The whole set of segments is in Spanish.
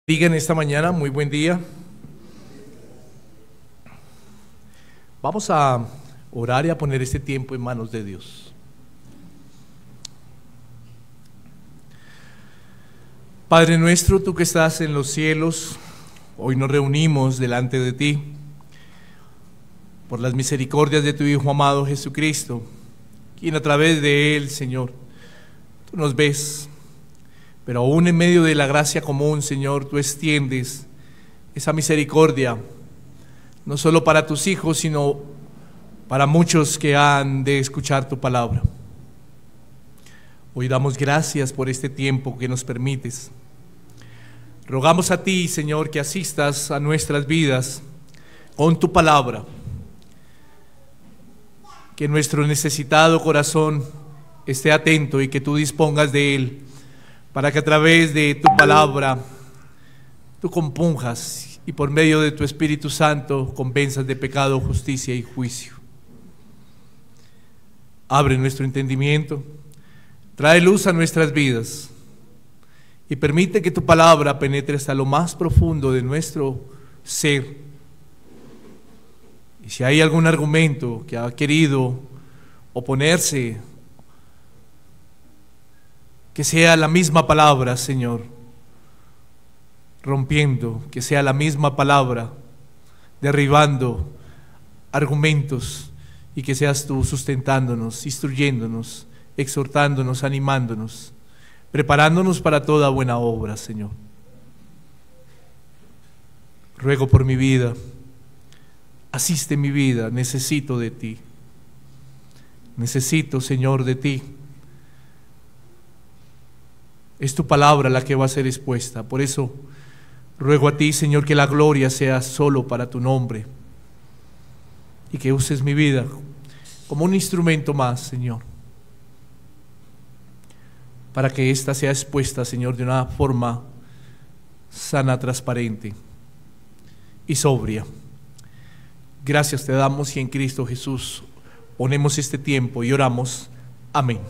Digan esta mañana, muy buen día. Vamos a orar y a poner este tiempo en manos de Dios. Padre nuestro, tú que estás en los cielos, hoy nos reunimos delante de ti por las misericordias de tu Hijo amado Jesucristo, quien a través de él, Señor, tú nos ves. Pero aún en medio de la gracia común, Señor, tú extiendes esa misericordia, no solo para tus hijos, sino para muchos que han de escuchar tu palabra. Hoy damos gracias por este tiempo que nos permites. Rogamos a ti, Señor, que asistas a nuestras vidas con tu palabra, que nuestro necesitado corazón esté atento y que tú dispongas de él, para que a través de tu palabra tú compunjas y por medio de tu Espíritu Santo convenzas de pecado, justicia y juicio. Abre nuestro entendimiento, trae luz a nuestras vidas y permite que tu palabra penetre hasta lo más profundo de nuestro ser. Y si hay algún argumento que ha querido oponerse, que sea la misma palabra, Señor, rompiendo, que sea la misma palabra, derribando argumentos, y que seas tú sustentándonos, instruyéndonos, exhortándonos, animándonos, preparándonos para toda buena obra, Señor. Ruego por mi vida, asiste mi vida, necesito de ti. Necesito, Señor, de ti. Es tu palabra la que va a ser expuesta. Por eso ruego a ti, Señor, que la gloria sea solo para tu nombre y que uses mi vida como un instrumento más, Señor, para que ésta sea expuesta, Señor, de una forma sana, transparente y sobria. Gracias te damos y en Cristo Jesús ponemos este tiempo y oramos. Amén.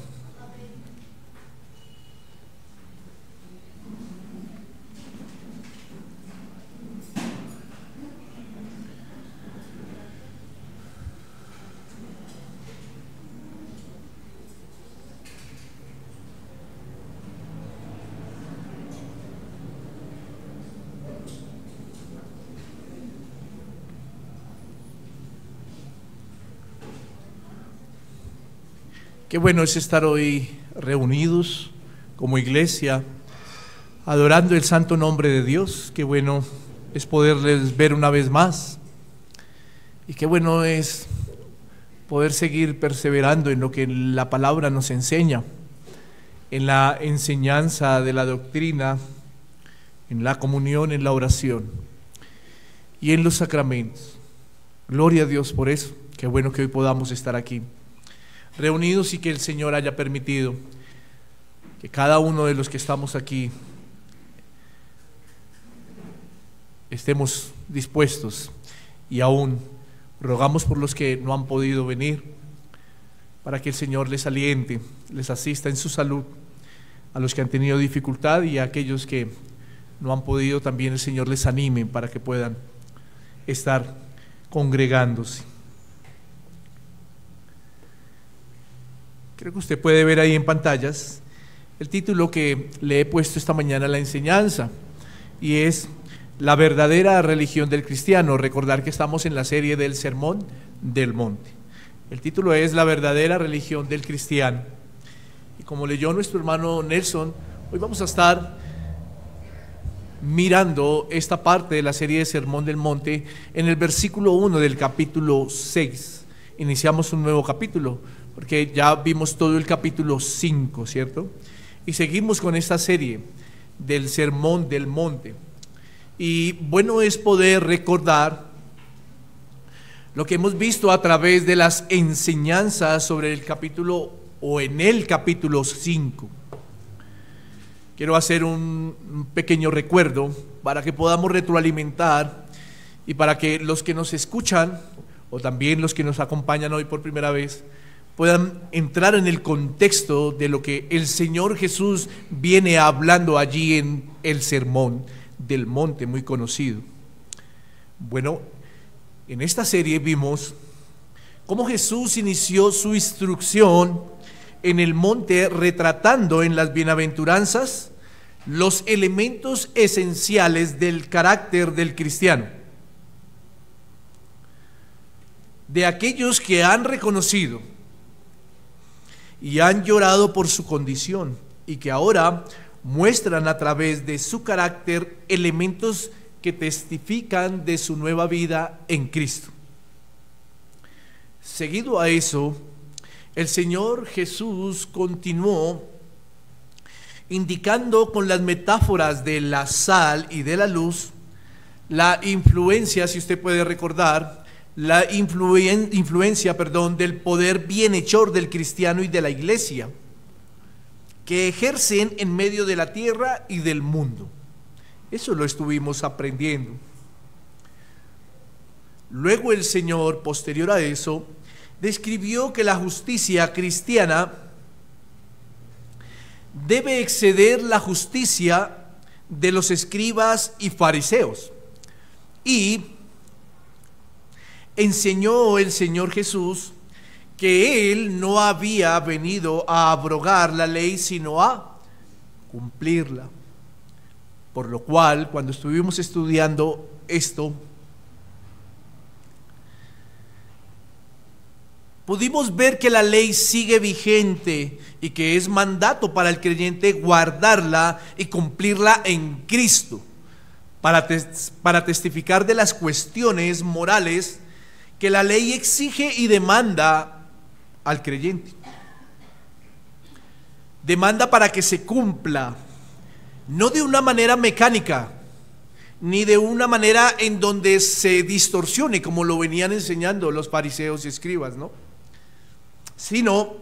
Qué bueno es estar hoy reunidos como iglesia, adorando el santo nombre de Dios. Qué bueno es poderles ver una vez más. Y qué bueno es poder seguir perseverando en lo que la palabra nos enseña, en la enseñanza de la doctrina, en la comunión, en la oración y en los sacramentos. Gloria a Dios por eso. Qué bueno que hoy podamos estar aquí reunidos y que el Señor haya permitido que cada uno de los que estamos aquí estemos dispuestos, y aún rogamos por los que no han podido venir, para que el Señor les aliente, les asista en su salud, a los que han tenido dificultad y a aquellos que no han podido, también el Señor les anime para que puedan estar congregándose. Creo que usted puede ver ahí en pantallas el título que le he puesto esta mañana a la enseñanza, y es La verdadera religión del cristiano. Recordar que estamos en la serie del Sermón del Monte. El título es La verdadera religión del cristiano. Y como leyó nuestro hermano Nelson, hoy vamos a estar mirando esta parte de la serie de Sermón del Monte en el versículo 1 del capítulo 6. Iniciamos un nuevo capítulo, porque ya vimos todo el capítulo 5, ¿cierto? Y seguimos con esta serie del Sermón del Monte. Y bueno es poder recordar lo que hemos visto a través de las enseñanzas sobre el capítulo o en el capítulo 5. Quiero hacer un pequeño recuerdo para que podamos retroalimentar y para que los que nos escuchan o también los que nos acompañan hoy por primera vez puedan entrar en el contexto de lo que el Señor Jesús viene hablando allí en el sermón del Monte, muy conocido. Bueno, en esta serie vimos cómo Jesús inició su instrucción en el monte, retratando en las bienaventuranzas los elementos esenciales del carácter del cristiano, de aquellos que han reconocido y han llorado por su condición y que ahora muestran a través de su carácter elementos que testifican de su nueva vida en Cristo. Seguido a eso, el Señor Jesús continuó indicando con las metáforas de la sal y de la luz la influencia, si usted puede recordar, la influencia del poder bienhechor del cristiano y de la iglesia, que ejercen en medio de la tierra y del mundo. Eso lo estuvimos aprendiendo. Luego el Señor, posterior a eso, describió que la justicia cristiana debe exceder la justicia de los escribas y fariseos. Y enseñó el Señor Jesús que Él no había venido a abrogar la ley, sino a cumplirla. Por lo cual, cuando estuvimos estudiando esto, pudimos ver que la ley sigue vigente y que es mandato para el creyente guardarla y cumplirla en Cristo, para testificar de las cuestiones morales que la ley exige y demanda al creyente. Demanda para que se cumpla, no de una manera mecánica, ni de una manera en donde se distorsione, como lo venían enseñando los fariseos y escribas, ¿no? Sino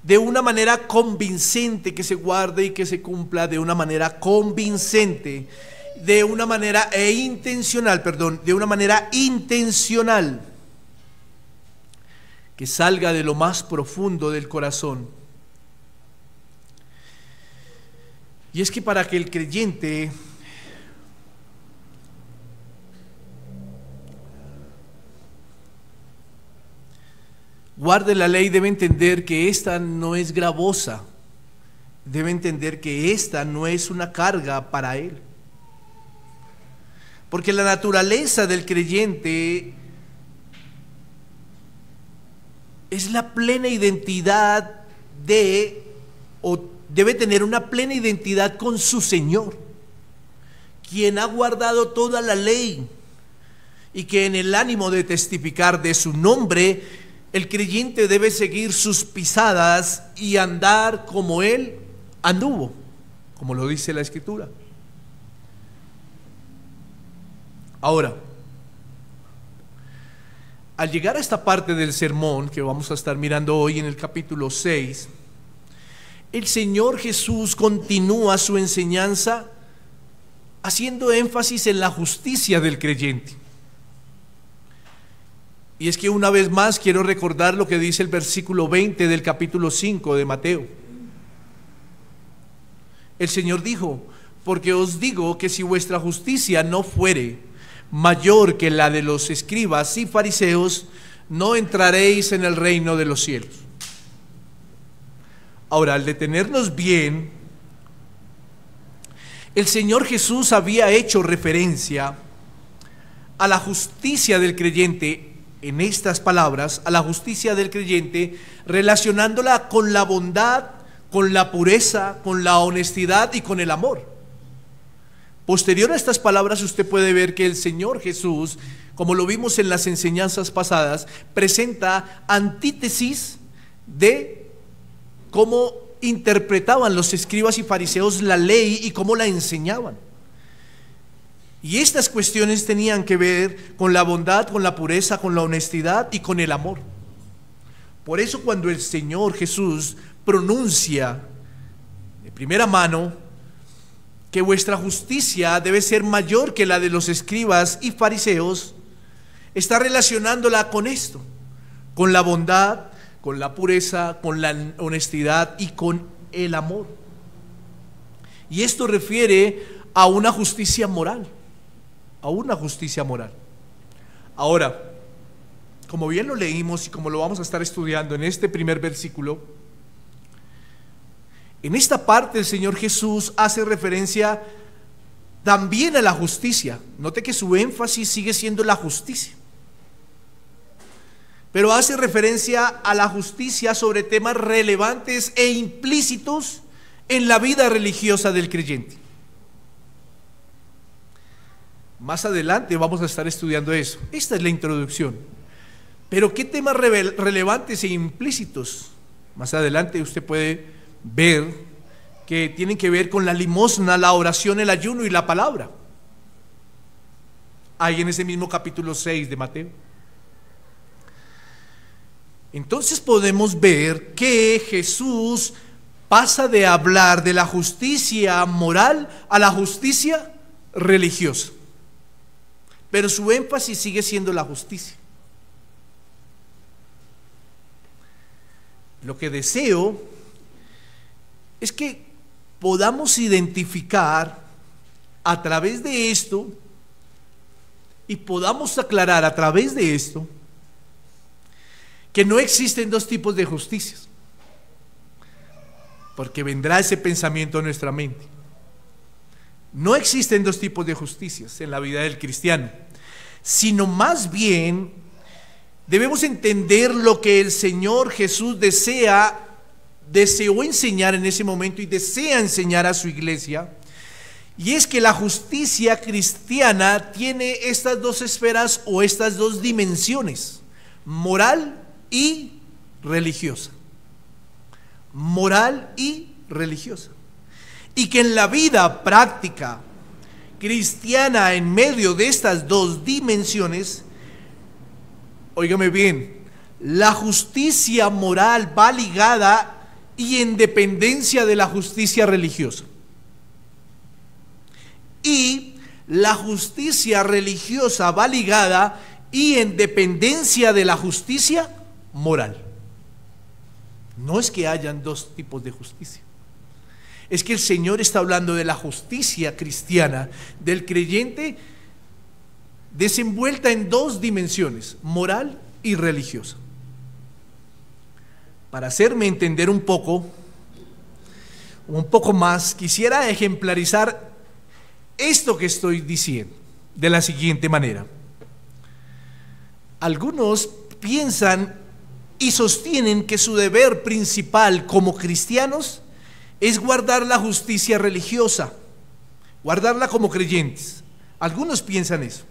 de una manera convincente, que se guarde y que se cumpla de una manera convincente, de una manera intencional, que salga de lo más profundo del corazón. Y es que para que el creyente guarde la ley, debe entender que esta no es gravosa, debe entender que esta no es una carga para él. Porque la naturaleza del creyente es la plena identidad debe tener una plena identidad con su Señor, quien ha guardado toda la ley, y que en el ánimo de testificar de su nombre, el creyente debe seguir sus pisadas y andar como Él anduvo, como lo dice la Escritura. Ahora, al llegar a esta parte del sermón que vamos a estar mirando hoy en el capítulo 6, el Señor Jesús continúa su enseñanza haciendo énfasis en la justicia del creyente. Y es que una vez más quiero recordar lo que dice el versículo 20 del capítulo 5 de Mateo. El Señor dijo: porque os digo que si vuestra justicia no fuere mayor que la de los escribas y fariseos, no entraréis en el reino de los cielos. Ahora, al detenernos bien, el Señor Jesús había hecho referencia a la justicia del creyente en estas palabras, a la justicia del creyente, relacionándola con la bondad, con la pureza, con la honestidad y con el amor. Posterior a estas palabras, usted puede ver que el Señor Jesús, como lo vimos en las enseñanzas pasadas, presenta antítesis de cómo interpretaban los escribas y fariseos la ley y cómo la enseñaban. Y estas cuestiones tenían que ver con la bondad, con la pureza, con la honestidad y con el amor. Por eso, cuando el Señor Jesús pronuncia de primera mano que vuestra justicia debe ser mayor que la de los escribas y fariseos, está relacionándola con esto, con la bondad, con la pureza, con la honestidad y con el amor. Y esto refiere a una justicia moral, a una justicia moral. Ahora, como bien lo leímos y como lo vamos a estar estudiando en este primer versículo, en esta parte el Señor Jesús hace referencia también a la justicia. Note que su énfasis sigue siendo la justicia, pero hace referencia a la justicia sobre temas relevantes e implícitos en la vida religiosa del creyente. Más adelante vamos a estar estudiando eso. Esta es la introducción. Pero ¿qué temas relevantes e implícitos? Más adelante usted puede ver que tienen que ver con la limosna, la oración, el ayuno y la palabra. Ahí en ese mismo capítulo 6 de Mateo. Entonces podemos ver que Jesús pasa de hablar de la justicia moral a la justicia religiosa, pero su énfasis sigue siendo la justicia. Lo que deseo es que podamos identificar a través de esto y podamos aclarar a través de esto que no existen dos tipos de justicias, porque vendrá ese pensamiento a nuestra mente. No existen dos tipos de justicias en la vida del cristiano, sino más bien debemos entender lo que el Señor Jesús deseó enseñar en ese momento y desea enseñar a su iglesia, y es que la justicia cristiana tiene estas dos esferas o estas dos dimensiones: moral y religiosa. Moral y religiosa. Y que en la vida práctica cristiana, en medio de estas dos dimensiones, óigame bien, la justicia moral va ligada y en dependencia de la justicia religiosa. Y la justicia religiosa va ligada y en dependencia de la justicia moral. No es que hayan dos tipos de justicia, es que el Señor está hablando de la justicia cristiana del creyente desenvuelta en dos dimensiones: moral y religiosa. Para hacerme entender un poco más, quisiera ejemplarizar esto que estoy diciendo de la siguiente manera. Algunos piensan y sostienen que su deber principal como cristianos es guardar la justicia religiosa, guardarla como creyentes. Algunos piensan eso,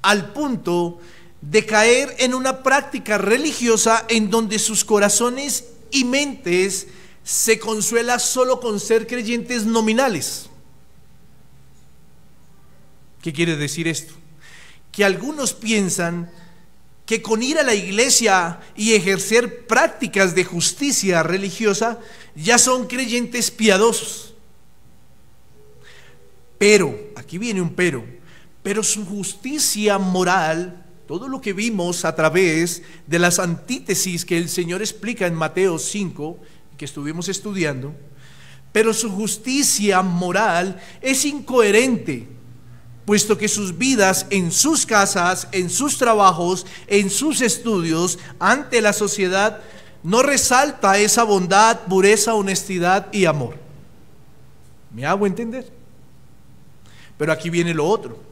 al punto de caer en una práctica religiosa en donde sus corazones y mentes se consuelan solo con ser creyentes nominales. ¿Qué quiere decir esto? Que algunos piensan que con ir a la iglesia y ejercer prácticas de justicia religiosa ya son creyentes piadosos. Pero, aquí viene un pero su justicia moral, todo lo que vimos a través de las antítesis que el Señor explica en Mateo 5, que estuvimos estudiando, pero su justicia moral es incoherente, puesto que sus vidas en sus casas, en sus trabajos, en sus estudios, ante la sociedad, no resalta esa bondad, pureza, honestidad y amor. ¿Me hago entender? Pero aquí viene lo otro.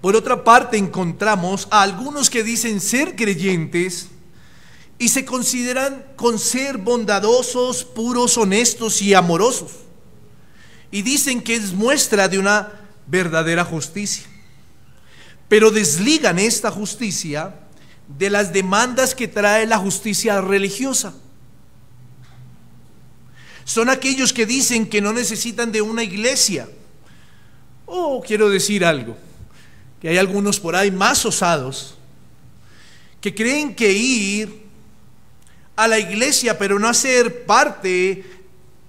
Por otra parte, encontramos a algunos que dicen ser creyentes y se consideran con ser bondadosos, puros, honestos y amorosos, y dicen que es muestra de una verdadera justicia, pero desligan esta justicia de las demandas que trae la justicia religiosa. Son aquellos que dicen que no necesitan de una iglesia. Quiero decir algo, que hay algunos por ahí más osados que creen que ir a la iglesia pero no hacer parte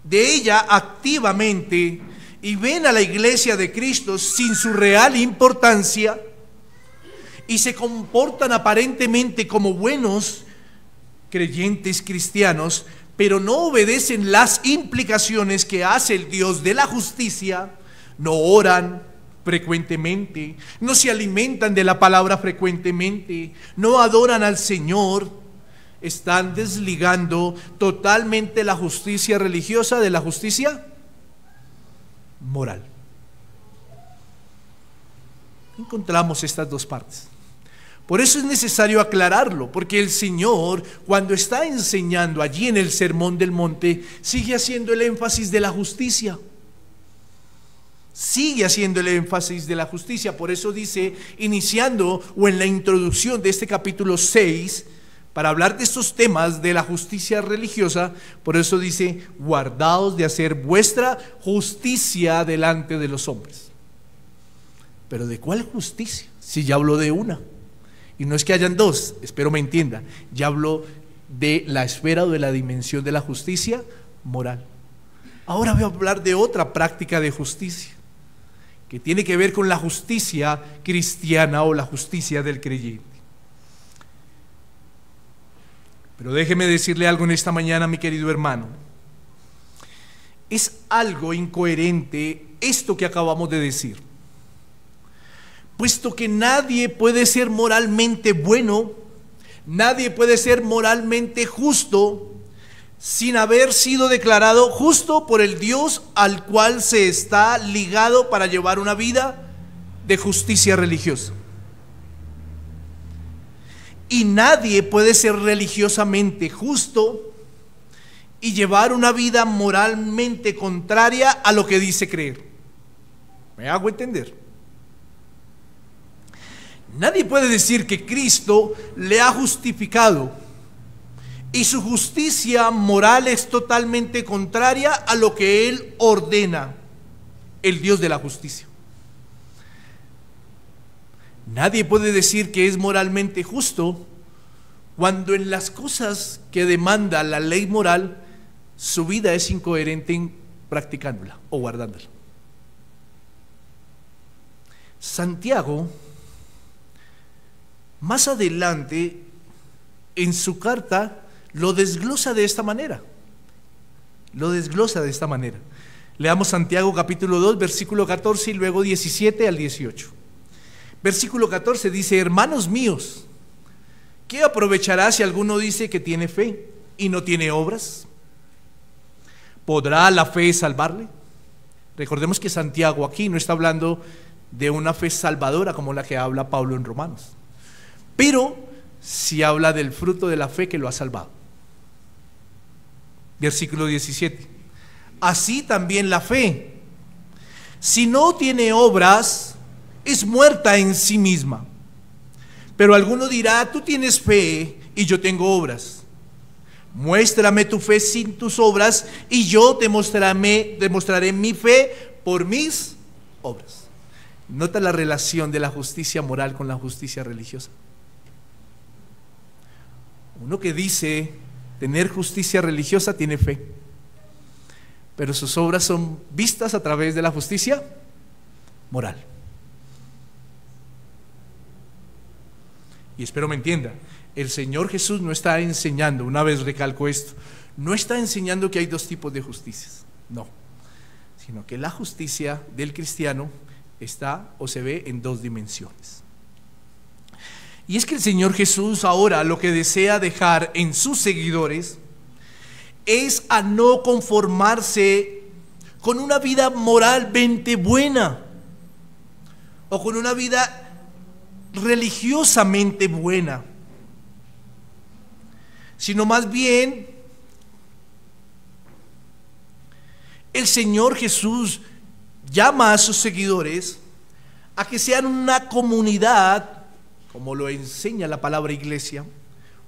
de ella activamente, y ven a la iglesia de Cristo sin su real importancia y se comportan aparentemente como buenos creyentes cristianos, pero no obedecen las implicaciones que hace el Dios de la justicia, no oran frecuentemente, no se alimentan de la palabra frecuentemente, no adoran al Señor, están desligando totalmente la justicia religiosa de la justicia moral. Encontramos estas dos partes. Por eso es necesario aclararlo, porque el Señor, cuando está enseñando allí en el Sermón del Monte, sigue haciendo el énfasis de la justicia. Sigue haciendo el énfasis de la justicia. Por eso dice, iniciando o en la introducción de este capítulo 6, para hablar de estos temas de la justicia religiosa, por eso dice, guardaos de hacer vuestra justicia delante de los hombres. ¿Pero de cuál justicia? Si ya habló de una. Y no es que hayan dos, espero me entienda. Ya habló de la esfera o de la dimensión de la justicia moral. Ahora voy a hablar de otra práctica de justicia, que tiene que ver con la justicia cristiana o la justicia del creyente. Pero déjeme decirle algo en esta mañana, mi querido hermano. Es algo incoherente esto que acabamos de decir, puesto que nadie puede ser moralmente bueno, nadie puede ser moralmente justo sin haber sido declarado justo por el Dios al cual se está ligado para llevar una vida de justicia religiosa. Y nadie puede ser religiosamente justo y llevar una vida moralmente contraria a lo que dice creer. ¿Me hago entender? Nadie puede decir que Cristo le ha justificado y su justicia moral es totalmente contraria a lo que Él ordena, el Dios de la justicia. Nadie puede decir que es moralmente justo cuando en las cosas que demanda la ley moral su vida es incoherente en practicándola o guardándola. Santiago, más adelante en su carta, lo desglosa de esta manera. Leamos Santiago capítulo 2, versículo 14 y luego 17 al 18. Versículo 14 dice: hermanos míos, ¿qué aprovechará si alguno dice que tiene fe y no tiene obras? ¿Podrá la fe salvarle? Recordemos que Santiago aquí no está hablando de una fe salvadora como la que habla Pablo en Romanos, pero sí habla del fruto de la fe que lo ha salvado. Versículo 17: así también la fe, si no tiene obras, es muerta en sí misma. Pero alguno dirá: tú tienes fe y yo tengo obras. Muéstrame tu fe sin tus obras y yo te demostraré mi fe por mis obras. Nota la relación de la justicia moral con la justicia religiosa. Uno que dice tener justicia religiosa tiene fe, pero sus obras son vistas a través de la justicia moral. Y espero me entienda, el Señor Jesús no está enseñando, una vez recalco esto, no está enseñando que hay dos tipos de justicias, no, sino que la justicia del cristiano está o se ve en dos dimensiones. Y es que el Señor Jesús ahora lo que desea dejar en sus seguidores es a no conformarse con una vida moralmente buena o con una vida religiosamente buena, sino más bien el Señor Jesús llama a sus seguidores a que sean una comunidad, como lo enseña la palabra iglesia,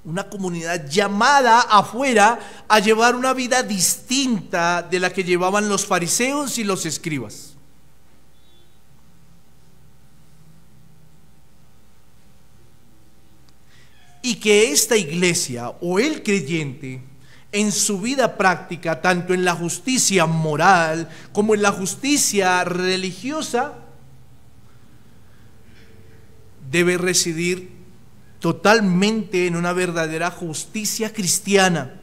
una comunidad llamada afuera a llevar una vida distinta de la que llevaban los fariseos y los escribas. Y que esta iglesia o el creyente en su vida práctica, tanto en la justicia moral como en la justicia religiosa, debe residir totalmente en una verdadera justicia cristiana.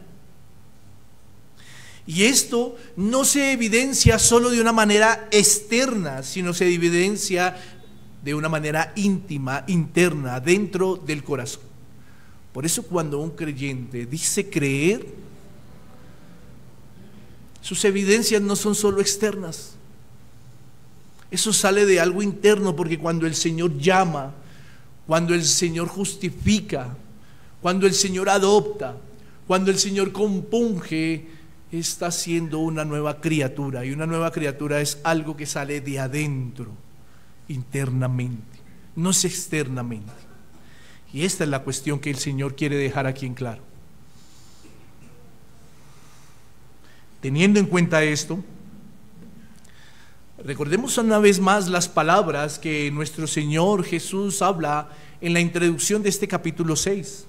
Y esto no se evidencia solo de una manera externa, sino se evidencia de una manera íntima, interna, dentro del corazón. Por eso cuando un creyente dice creer, sus evidencias no son solo externas. Eso sale de algo interno, porque cuando el Señor llama, cuando el Señor justifica, cuando el Señor adopta, cuando el Señor compunge, está siendo una nueva criatura. Y una nueva criatura es algo que sale de adentro, internamente, no es externamente. Y esta es la cuestión que el Señor quiere dejar aquí en claro. Teniendo en cuenta esto, recordemos una vez más las palabras que nuestro Señor Jesús habla en la introducción de este capítulo 6.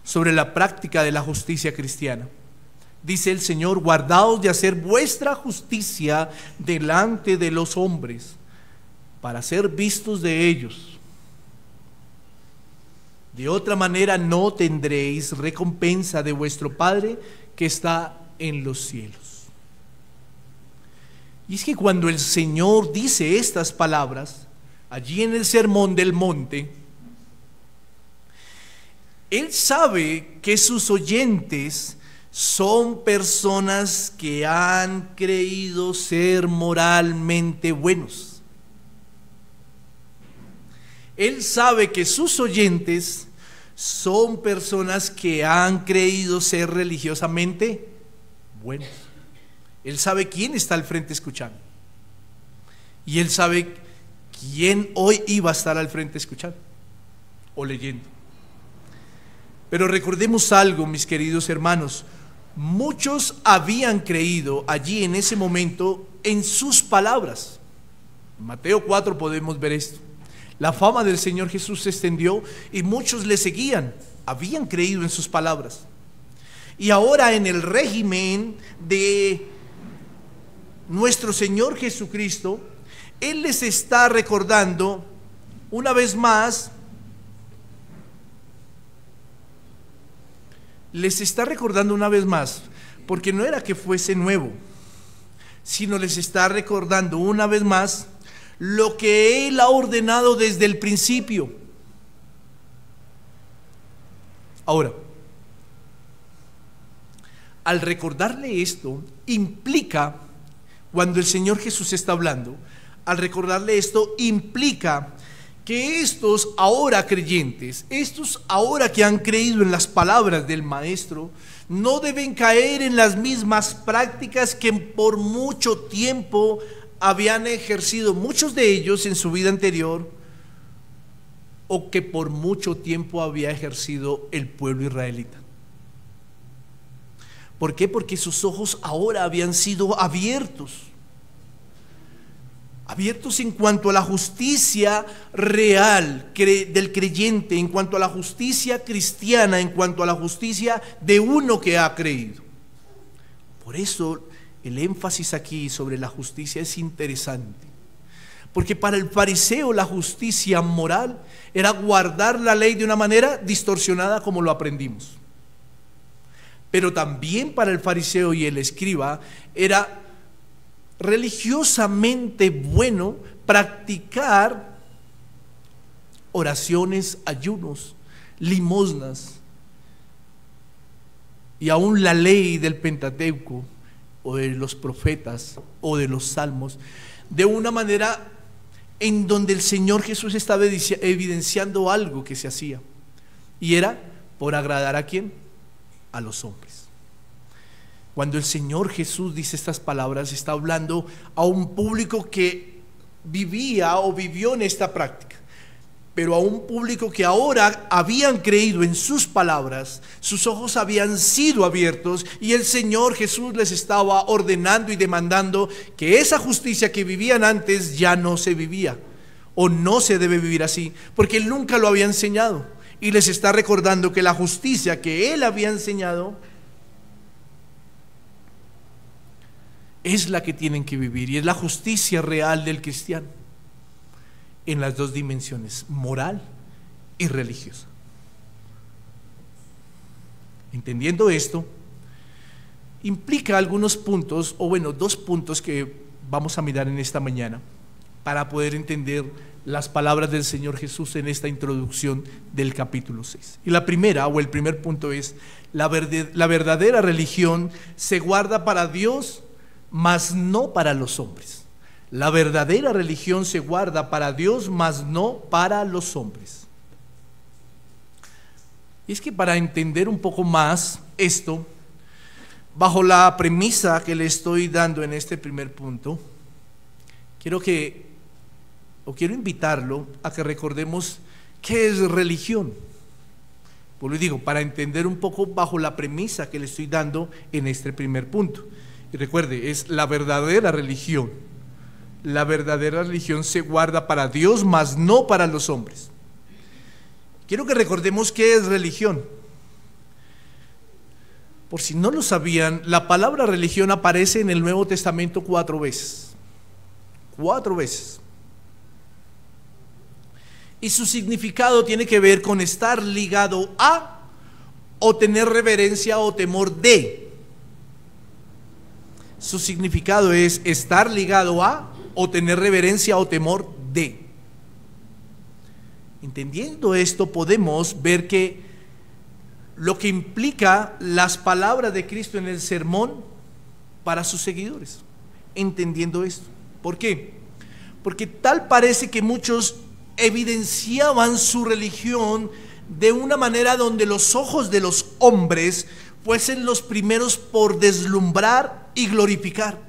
Sobre la práctica de la justicia cristiana. Dice el Señor: guardaos de hacer vuestra justicia delante de los hombres, para ser vistos de ellos. De otra manera no tendréis recompensa de vuestro Padre que está en los cielos. Y es que cuando el Señor dice estas palabras, allí en el Sermón del Monte, Él sabe que sus oyentes son personas que han creído ser moralmente buenos. Él sabe que sus oyentes son personas que han creído ser religiosamente buenos. Él sabe quién está al frente escuchando. Y Él sabe quién hoy iba a estar al frente escuchando o leyendo. Pero recordemos algo, mis queridos hermanos. Muchos habían creído allí en ese momento en sus palabras. En Mateo 4 podemos ver esto. La fama del Señor Jesús se extendió y muchos le seguían. Habían creído en sus palabras. Y ahora en el régimen de nuestro Señor Jesucristo, Él les está recordando una vez más. Les está recordando una vez más, porque no era que fuese nuevo, sino les está recordando una vez más lo que Él ha ordenado desde el principio. Ahora, al recordarle esto, implica, cuando el Señor Jesús está hablando, al recordarle esto, implica que estos ahora creyentes, estos ahora que han creído en las palabras del Maestro, no deben caer en las mismas prácticas que por mucho tiempo habían ejercido muchos de ellos en su vida anterior, o que por mucho tiempo había ejercido el pueblo israelita. ¿Por qué? Porque sus ojos ahora habían sido abiertos en cuanto a la justicia real del creyente, en cuanto a la justicia cristiana, en cuanto a la justicia de uno que ha creído. Por eso el énfasis aquí sobre la justicia es interesante, porque para el fariseo la justicia moral era guardar la ley de una manera distorsionada como lo aprendimos, pero también para el fariseo y el escriba era religiosamente bueno practicar oraciones, ayunos, limosnas y aún la ley del Pentateuco o de los profetas o de los salmos, de una manera en donde el Señor Jesús estaba evidenciando algo que se hacía, y era por agradar ¿a quién? A los hombres. Cuando el Señor Jesús dice estas palabras, está hablando a un público que vivía o vivió en esta práctica, pero a un público que ahora habían creído en sus palabras, sus ojos habían sido abiertos y el Señor Jesús les estaba ordenando y demandando que esa justicia que vivían antes ya no se vivía, o no se debe vivir así, porque Él nunca lo había enseñado, y les está recordando que la justicia que Él había enseñado es la que tienen que vivir, y es la justicia real del cristiano en las dos dimensiones, moral y religiosa. Entendiendo esto, implica algunos puntos, o bueno, 2 puntos que vamos a mirar en esta mañana para poder entender las palabras del Señor Jesús en esta introducción del capítulo 6. Y la primera, o el primer punto es, la verdadera religión se guarda para Dios, mas no para los hombres. La verdadera religión se guarda para Dios, mas no para los hombres. Y es que para entender un poco más esto, bajo la premisa que le estoy dando en este primer punto, quiero invitarlo a que recordemos qué es religión. Pues le digo, para entender un poco bajo la premisa que le estoy dando en este primer punto. Y recuerde, es la verdadera religión. La verdadera religión se guarda para Dios, mas no para los hombres. Quiero que recordemos qué es religión. Por si no lo sabían, la palabra religión aparece en el Nuevo Testamento 4 veces. 4 veces. Y su significado tiene que ver con estar ligado a, o tener reverencia o temor de. Su significado es estar ligado a, o tener reverencia o temor de. Entendiendo esto, podemos ver que lo que implica las palabras de Cristo en el sermón para sus seguidores, entendiendo esto. ¿Por qué? Porque tal parece que muchos evidenciaban su religión de una manera donde los ojos de los hombres fuesen los primeros por deslumbrar y glorificar.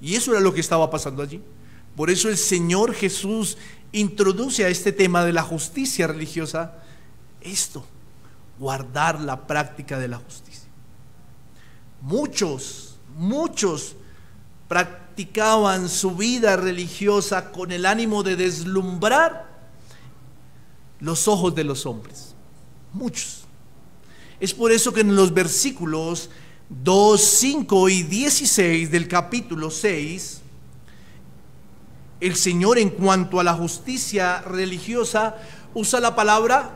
Y eso era lo que estaba pasando allí. Por eso el Señor Jesús introduce a este tema de la justicia religiosa esto: guardar la práctica de la justicia. Muchos practicaban su vida religiosa con el ánimo de deslumbrar los ojos de los hombres. Muchos. Es por eso que en los versículos 2, 5 y 16 del capítulo 6, el Señor, en cuanto a la justicia religiosa, usa la palabra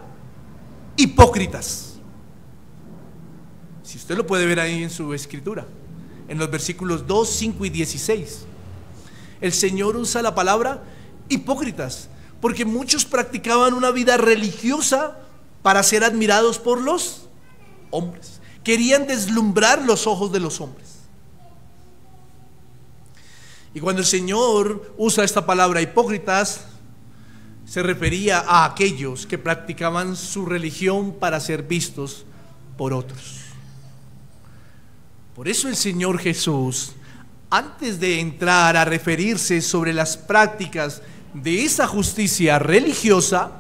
hipócritas. Si usted lo puede ver ahí en su escritura, en los versículos 2, 5 y 16, el Señor usa la palabra hipócritas, porque muchos practicaban una vida religiosa para ser admirados por los hombres. Querían deslumbrar los ojos de los hombres. Y cuando el Señor usa esta palabra hipócritas, se refería a aquellos que practicaban su religión para ser vistos por otros. Por eso el Señor Jesús, antes de entrar a referirse sobre las prácticas de esa justicia religiosa,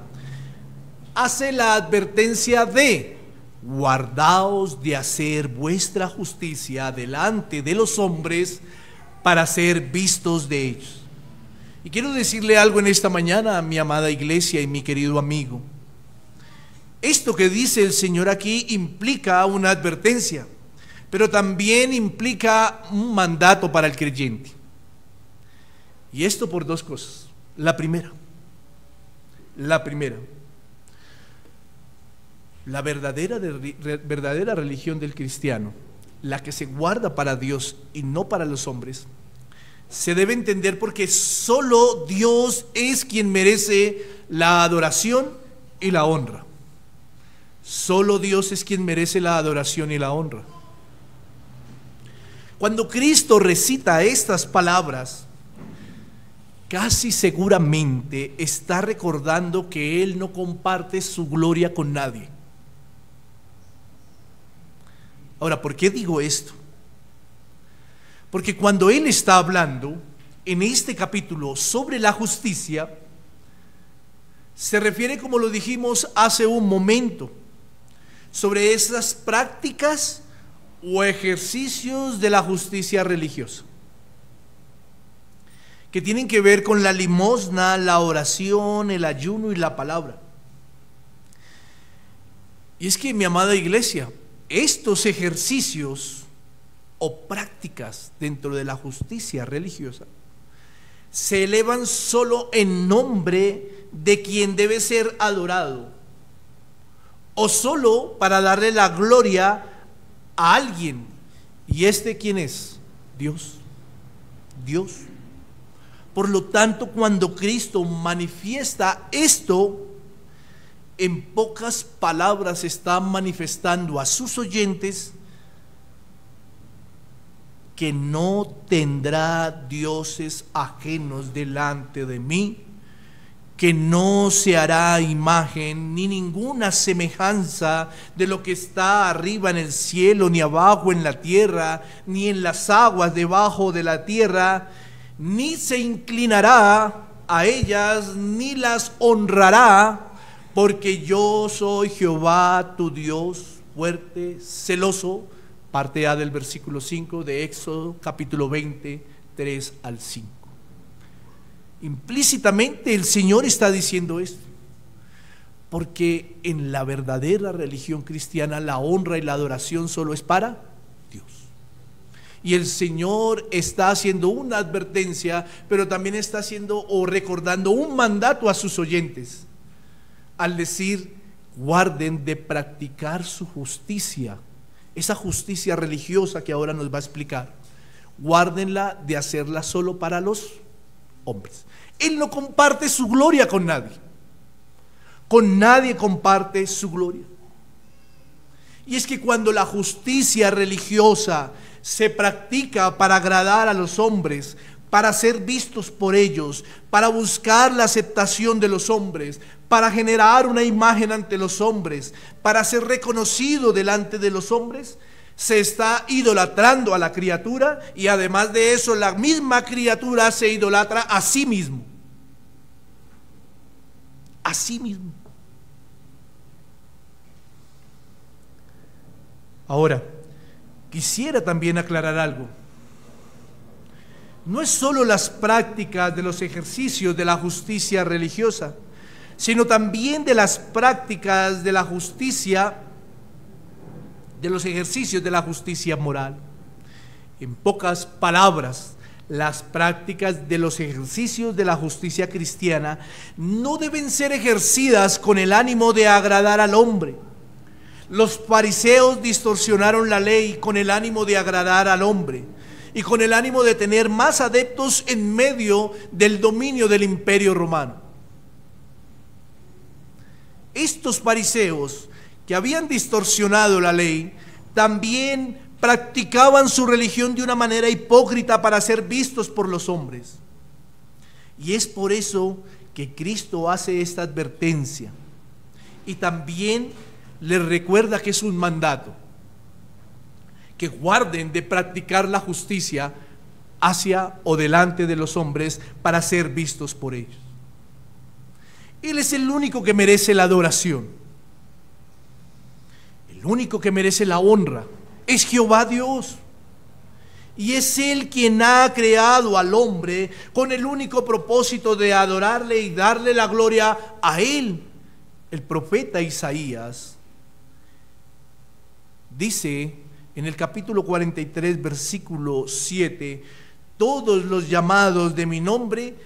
hace la advertencia de: guardaos de hacer vuestra justicia delante de los hombres para ser vistos de ellos. Y quiero decirle algo en esta mañana a mi amada iglesia y mi querido amigo. Esto que dice el Señor aquí implica una advertencia, pero también implica un mandato para el creyente. Y esto por 2 cosas. La primera, la verdadera religión del cristiano, la que se guarda para Dios y no para los hombres, se debe entender porque solo Dios es quien merece la adoración y la honra. Solo Dios es quien merece la adoración y la honra. Cuando Cristo recita estas palabras, casi seguramente está recordando que Él no comparte su gloria con nadie. Ahora, ¿por qué digo esto? Porque cuando Él está hablando en este capítulo sobre la justicia, se refiere, como lo dijimos hace un momento, sobre esas prácticas o ejercicios de la justicia religiosa, que tienen que ver con la limosna, la oración, el ayuno y la palabra. Y es que, mi amada iglesia, estos ejercicios o prácticas dentro de la justicia religiosa se elevan solo en nombre de quien debe ser adorado, o solo para darle la gloria a alguien. ¿Y este quién es? Dios. Dios. Por lo tanto, cuando Cristo manifiesta esto, en pocas palabras está manifestando a sus oyentes que no tendrá dioses ajenos delante de mí, que no se hará imagen ni ninguna semejanza de lo que está arriba en el cielo, ni abajo en la tierra, ni en las aguas debajo de la tierra, ni se inclinará a ellas, ni las honrará, porque yo soy Jehová tu Dios, fuerte, celoso. Parte A del versículo 5 de Éxodo capítulo 20, 3 al 5. Implícitamente el Señor está diciendo esto, porque en la verdadera religión cristiana la honra y la adoración solo es para Dios. Y el Señor está haciendo una advertencia, pero también está haciendo o recordando un mandato a sus oyentes, al decir: guarden de practicar su justicia, esa justicia religiosa que ahora nos va a explicar. Guárdenla de hacerla solo para los hombres. Él no comparte su gloria con nadie. Con nadie comparte su gloria. Y es que cuando la justicia religiosa se practica para agradar a los hombres, para ser vistos por ellos, para buscar la aceptación de los hombres, para generar una imagen ante los hombres, para ser reconocido delante de los hombres, se está idolatrando a la criatura, y además de eso la misma criatura se idolatra a sí mismo. A sí mismo. Ahora, quisiera también aclarar algo. No es solo las prácticas de los ejercicios de la justicia religiosa, sino también de las prácticas de la justicia, de los ejercicios de la justicia moral. En pocas palabras, las prácticas de los ejercicios de la justicia cristiana no deben ser ejercidas con el ánimo de agradar al hombre. Los fariseos distorsionaron la ley con el ánimo de agradar al hombre y con el ánimo de tener más adeptos en medio del dominio del imperio romano. Estos fariseos que habían distorsionado la ley también practicaban su religión de una manera hipócrita para ser vistos por los hombres. Y es por eso que Cristo hace esta advertencia y también les recuerda que es un mandato, que guarden de practicar la justicia hacia o delante de los hombres para ser vistos por ellos. Él es el único que merece la adoración, el único que merece la honra, es Jehová Dios. Y es Él quien ha creado al hombre con el único propósito de adorarle y darle la gloria a Él. El profeta Isaías dice en el capítulo 43, versículo 7: todos los llamados de mi nombre,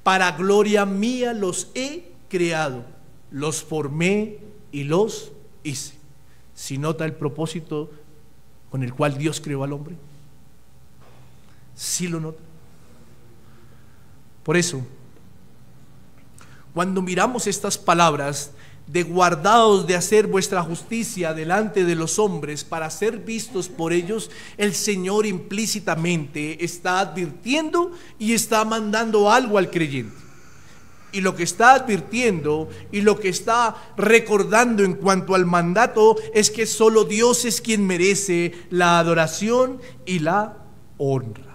para gloria mía los he creado, los formé y los hice. ¿Si nota el propósito con el cual Dios creó al hombre? ¿Sí lo nota? Por eso, cuando miramos estas palabras de guardaos de hacer vuestra justicia delante de los hombres para ser vistos por ellos, el Señor implícitamente está advirtiendo y está mandando algo al creyente. Y lo que está advirtiendo y lo que está recordando en cuanto al mandato es que solo Dios es quien merece la adoración y la honra.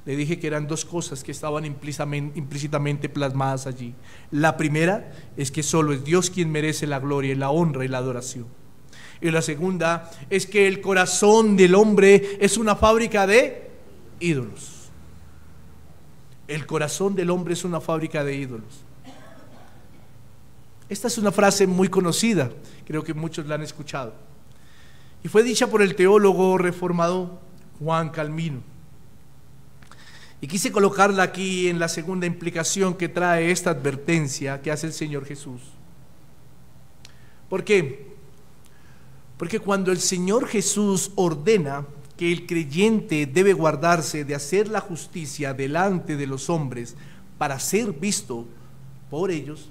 Le dije que eran dos cosas que estaban implícitamente plasmadas allí. La primera es que solo es Dios quien merece la gloria y la honra y la adoración. Y la segunda es que el corazón del hombre es una fábrica de ídolos. El corazón del hombre es una fábrica de ídolos. Esta es una frase muy conocida, creo que muchos la han escuchado, y fue dicha por el teólogo reformador Juan Calvino. Y quise colocarla aquí en la segunda implicación que trae esta advertencia que hace el Señor Jesús. ¿Por qué? Porque cuando el Señor Jesús ordena que el creyente debe guardarse de hacer la justicia delante de los hombres para ser visto por ellos,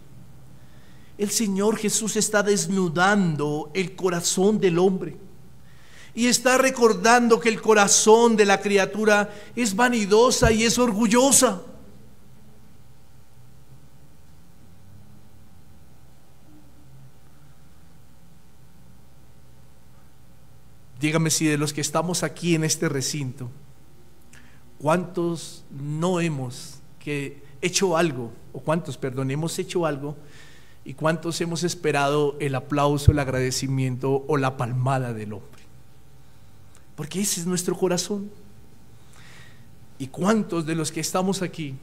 el Señor Jesús está desnudando el corazón del hombre y está recordando que el corazón de la criatura es vanidosa y es orgullosa. Dígame si de los que estamos aquí en este recinto, ¿cuántos no hemos hecho algo, o cuántos, perdón, hemos hecho algo y cuántos hemos esperado el aplauso, el agradecimiento o la palmada del hombre? Porque ese es nuestro corazón. ¿Y cuántos de los que estamos aquí,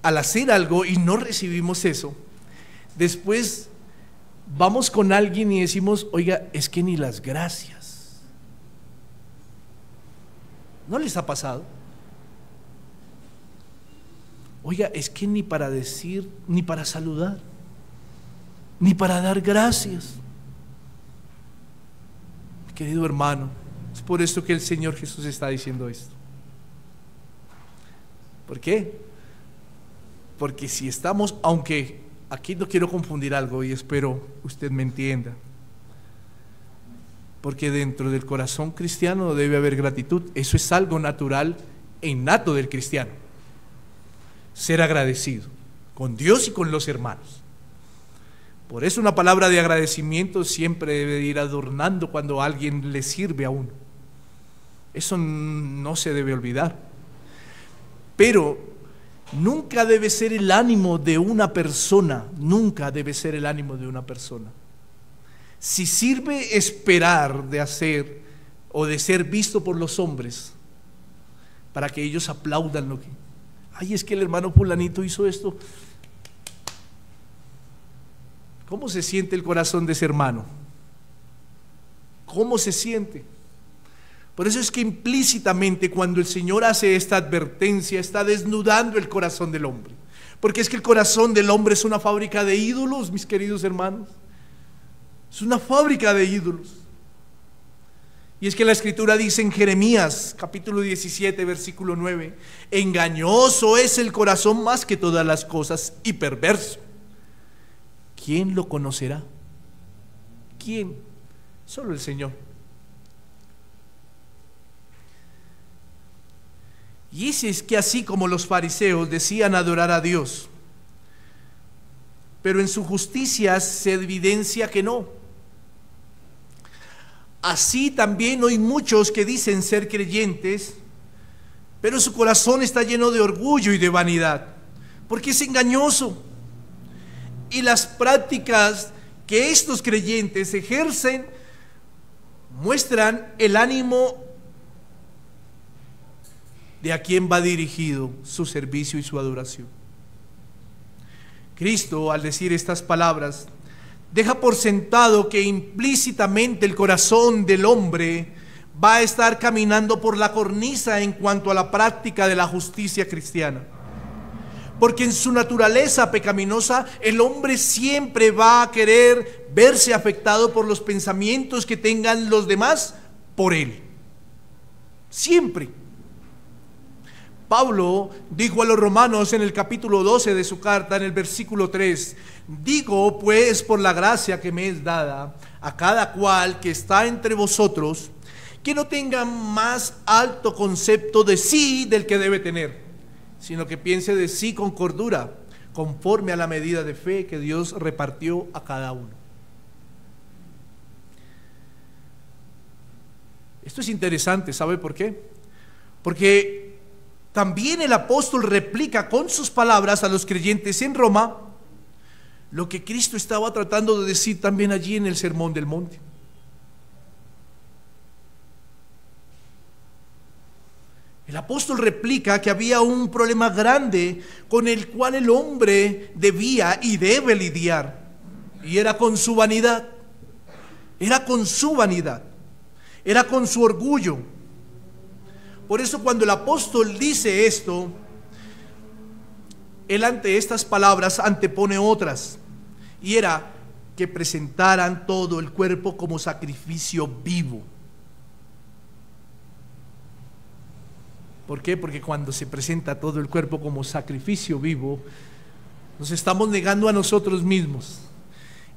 al hacer algo y no recibimos eso, después vamos con alguien y decimos, oiga, es que ni las gracias? ¿No les ha pasado? Oiga, es que ni para decir, ni para saludar, ni para dar gracias. Mi querido hermano, es por esto que el Señor Jesús está diciendo esto. ¿Por qué? Porque si estamos, aunque aquí no quiero confundir algo y espero usted me entienda, porque dentro del corazón cristiano debe haber gratitud. Eso es algo natural e innato del cristiano, ser agradecido con Dios y con los hermanos. Por eso una palabra de agradecimiento siempre debe ir adornando cuando alguien le sirve a uno. Eso no se debe olvidar. Pero nunca debe ser el ánimo de una persona, nunca debe ser el ánimo de una persona. Si sirve esperar de hacer o de ser visto por los hombres para que ellos aplaudan lo que, ay, es que el hermano fulanito hizo esto. ¿Cómo se siente el corazón de ese hermano? ¿Cómo se siente? Por eso es que implícitamente cuando el Señor hace esta advertencia está desnudando el corazón del hombre, porque es que el corazón del hombre es una fábrica de ídolos, mis queridos hermanos. Es una fábrica de ídolos. Y es que la Escritura dice en Jeremías capítulo 17 versículo 9: engañoso es el corazón más que todas las cosas y perverso. ¿Quién lo conocerá? ¿Quién? Solo el Señor. Y es que así como los fariseos decían adorar a Dios, pero en su justicia se evidencia que no, así también hay muchos que dicen ser creyentes, pero su corazón está lleno de orgullo y de vanidad, porque es engañoso. Y las prácticas que estos creyentes ejercen muestran el ánimo de a quién va dirigido su servicio y su adoración. Cristo, al decir estas palabras, deja por sentado que implícitamente el corazón del hombre va a estar caminando por la cornisa en cuanto a la práctica de la justicia cristiana. Porque en su naturaleza pecaminosa, el hombre siempre va a querer verse afectado por los pensamientos que tengan los demás por él. Siempre. Pablo dijo a los romanos en el capítulo 12 de su carta, en el versículo 3: digo pues por la gracia que me es dada a cada cual que está entre vosotros, que no tenga más alto concepto de sí del que debe tener, sino que piense de sí con cordura, conforme a la medida de fe que Dios repartió a cada uno. Esto es interesante, ¿sabe por qué? Porque también el apóstol replica con sus palabras a los creyentes en Roma lo que Cristo estaba tratando de decir también allí en el Sermón del Monte. El apóstol replica que había un problema grande con el cual el hombre debía y debe lidiar, y era con su vanidad, era con su vanidad, era con su orgullo. Por eso cuando el apóstol dice esto, él ante estas palabras antepone otras, y era que presentaran todo el cuerpo como sacrificio vivo. ¿Por qué? Porque cuando se presenta todo el cuerpo como sacrificio vivo, nos estamos negando a nosotros mismos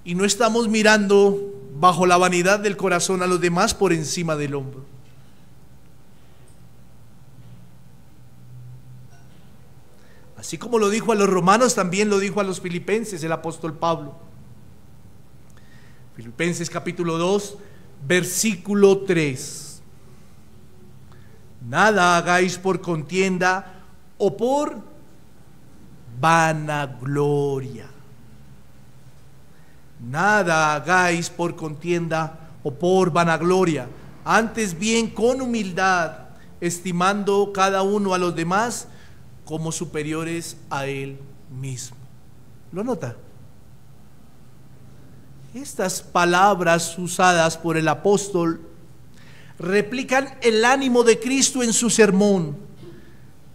y no estamos mirando bajo la vanidad del corazón a los demás por encima del hombro. Así como lo dijo a los romanos, también lo dijo a los filipenses el apóstol Pablo. Filipenses capítulo 2, versículo 3. Nada hagáis por contienda o por vanagloria. Nada hagáis por contienda o por vanagloria, antes bien con humildad, estimando cada uno a los demás como superiores a él mismo. ¿Lo nota? Estas palabras usadas por el apóstol replican el ánimo de Cristo en su sermón,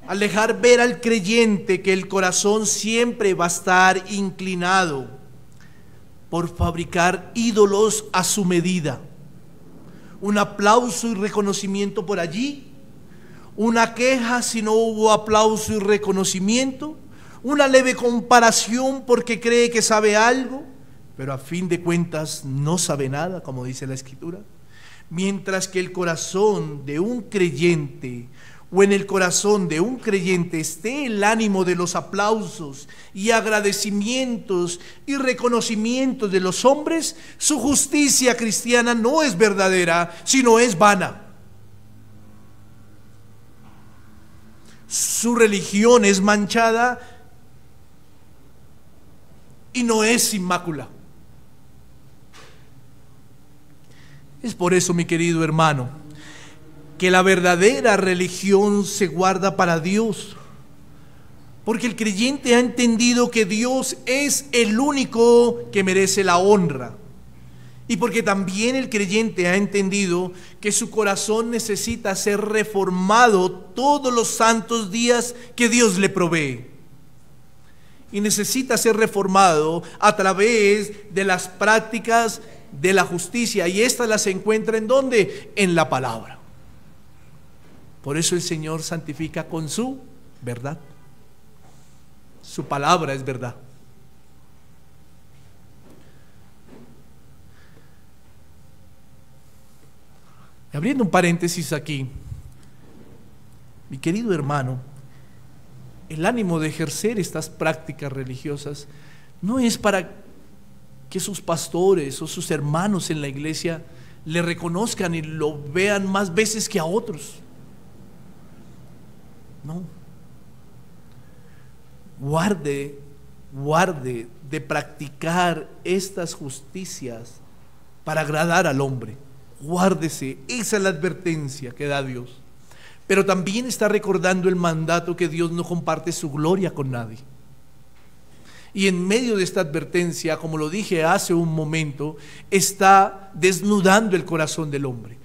al dejar ver al creyente que el corazón siempre va a estar inclinado por fabricar ídolos a su medida. Un aplauso y reconocimiento por allí, una queja si no hubo aplauso y reconocimiento, una leve comparación porque cree que sabe algo, pero a fin de cuentas no sabe nada, como dice la Escritura. Mientras que el corazón de un creyente, o en el corazón de un creyente esté el ánimo de los aplausos y agradecimientos y reconocimientos de los hombres, su justicia cristiana no es verdadera, sino es vana. Su religión es manchada y no es sin mácula. Es por eso, mi querido hermano, que la verdadera religión se guarda para Dios, porque el creyente ha entendido que Dios es el único que merece la honra, y porque también el creyente ha entendido que su corazón necesita ser reformado todos los santos días que Dios le provee, y necesita ser reformado a través de las prácticas de la justicia, y esta las encuentra ¿en dónde? En la palabra. Por eso el Señor santifica con su verdad. Su palabra es verdad. Abriendo un paréntesis aquí, mi querido hermano, el ánimo de ejercer estas prácticas religiosas no es para que sus pastores o sus hermanos en la iglesia le reconozcan y lo vean más veces que a otros. No. Guarde de practicar estas justicias para agradar al hombre. Guárdese, esa es la advertencia que da Dios. Pero también está recordando el mandato que Dios no comparte su gloria con nadie. Y en medio de esta advertencia, como lo dije hace un momento, está desnudando el corazón del hombre.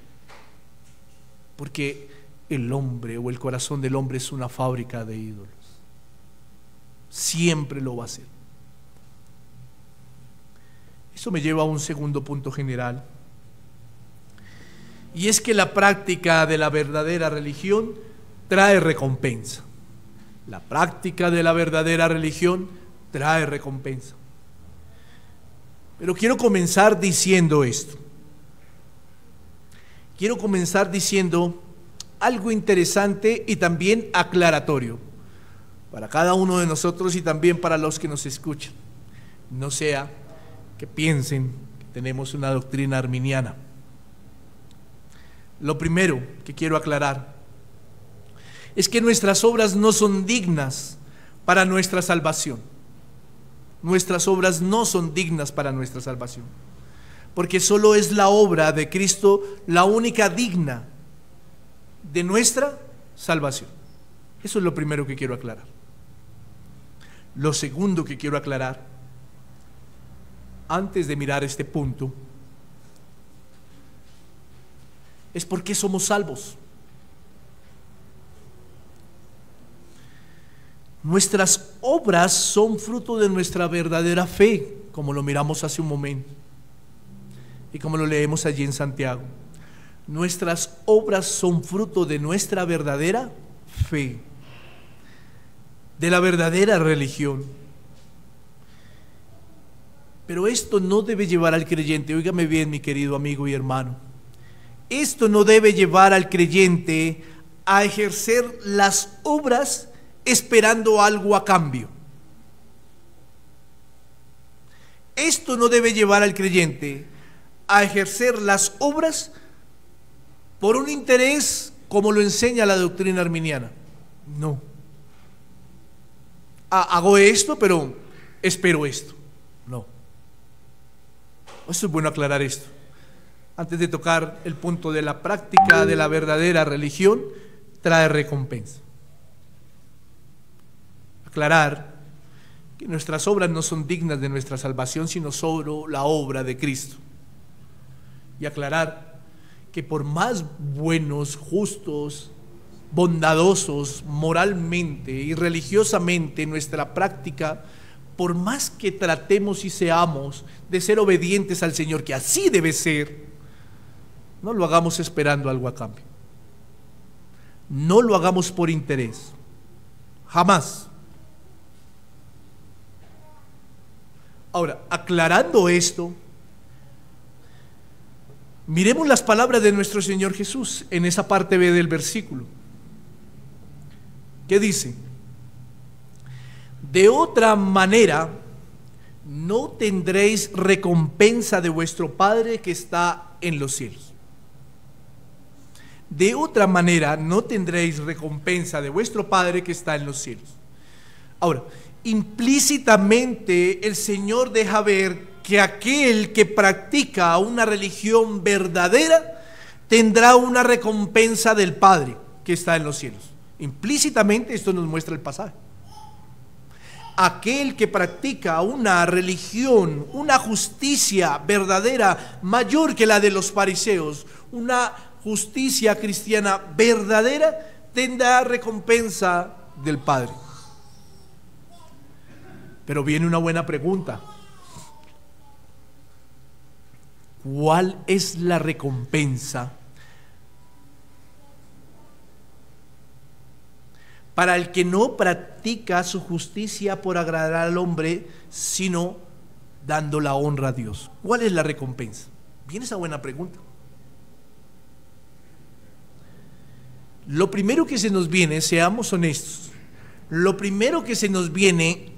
Porque el hombre o el corazón del hombre es una fábrica de ídolos. Siempre lo va a ser. Eso me lleva a un segundo punto general. Y es que la práctica de la verdadera religión trae recompensa. La práctica de la verdadera religión trae recompensa. Pero quiero comenzar diciendo esto. Quiero comenzar diciendo algo interesante y también aclaratorio para cada uno de nosotros y también para los que nos escuchan. No sea que piensen que tenemos una doctrina arminiana. Lo primero que quiero aclarar es que nuestras obras no son dignas para nuestra salvación. Nuestras obras no son dignas para nuestra salvación, porque solo es la obra de Cristo la única digna de nuestra salvación. Eso es lo primero que quiero aclarar. Lo segundo que quiero aclarar, antes de mirar este punto, es por qué somos salvos. Nuestras obras son fruto de nuestra verdadera fe. como lo miramos hace un momento y como lo leemos allí en Santiago. Nuestras obras son fruto de nuestra verdadera fe, de la verdadera religión. Pero esto no debe llevar al creyente, óigame bien, mi querido amigo y hermano, esto no debe llevar al creyente a ejercer las obras esperando algo a cambio. Esto no debe llevar al creyente a ejercer las obras por un interés como lo enseña la doctrina arminiana. No. Hago esto, pero espero esto. No. Esto es bueno aclarar esto. Antes de tocar el punto de la práctica de la verdadera religión, trae recompensa. Aclarar que nuestras obras no son dignas de nuestra salvación, sino solo la obra de Cristo. Y aclarar que por más buenos, justos, bondadosos, moralmente y religiosamente nuestra práctica, por más que tratemos y seamos de ser obedientes al Señor, que así debe ser, no lo hagamos esperando algo a cambio. No lo hagamos por interés. Jamás. Ahora, aclarando esto, miremos las palabras de nuestro Señor Jesús en esa parte B del versículo. ¿Qué dice? De otra manera, no tendréis recompensa de vuestro Padre que está en los cielos. De otra manera, no tendréis recompensa de vuestro Padre que está en los cielos. Ahora, implícitamente el Señor deja ver que aquel que practica una religión verdadera tendrá una recompensa del Padre que está en los cielos. Implícitamente esto nos muestra el pasaje. Aquel que practica una religión, una justicia verdadera mayor que la de los fariseos, una justicia cristiana verdadera, tendrá recompensa del Padre. Pero viene una buena pregunta. ¿Cuál es la recompensa para el que no practica su justicia por agradar al hombre, sino dando la honra a Dios? ¿Cuál es la recompensa? Viene esa buena pregunta. Lo primero que se nos viene, seamos honestos, lo primero que se nos viene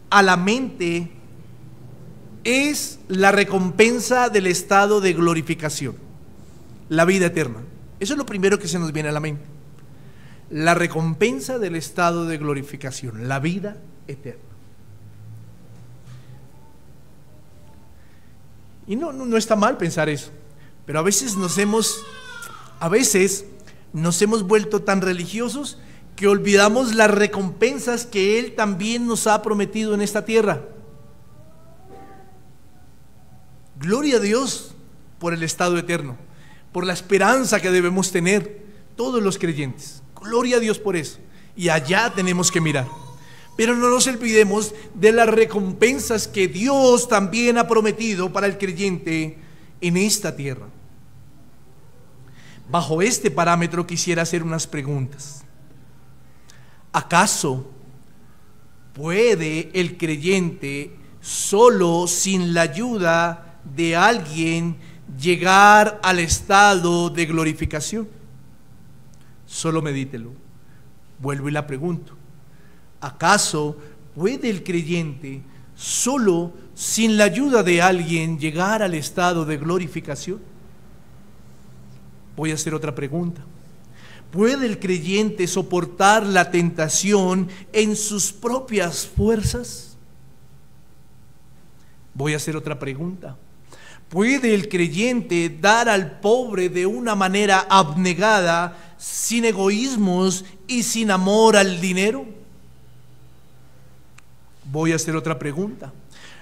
a la mente es la recompensa del estado de glorificación, la vida eterna. Eso es lo primero que se nos viene a la mente. La recompensa del estado de glorificación, la vida eterna. Y no está mal pensar eso, pero a veces nos hemos vuelto tan religiosos que olvidamos las recompensas que Él también nos ha prometido en esta tierra. Gloria a Dios por el estado eterno, por la esperanza que debemos tener todos los creyentes. Gloria a Dios por eso. Y allá tenemos que mirar. Pero no nos olvidemos de las recompensas que Dios también ha prometido para el creyente en esta tierra. Bajo este parámetro quisiera hacer unas preguntas. ¿Acaso puede el creyente solo sin la ayuda de alguien llegar al estado de glorificación? Solo medítelo. Vuelvo y la pregunto. ¿Acaso puede el creyente solo sin la ayuda de alguien llegar al estado de glorificación? Voy a hacer otra pregunta. ¿Puede el creyente soportar la tentación en sus propias fuerzas? Voy a hacer otra pregunta. ¿Puede el creyente dar al pobre de una manera abnegada, sin egoísmos y sin amor al dinero? Voy a hacer otra pregunta.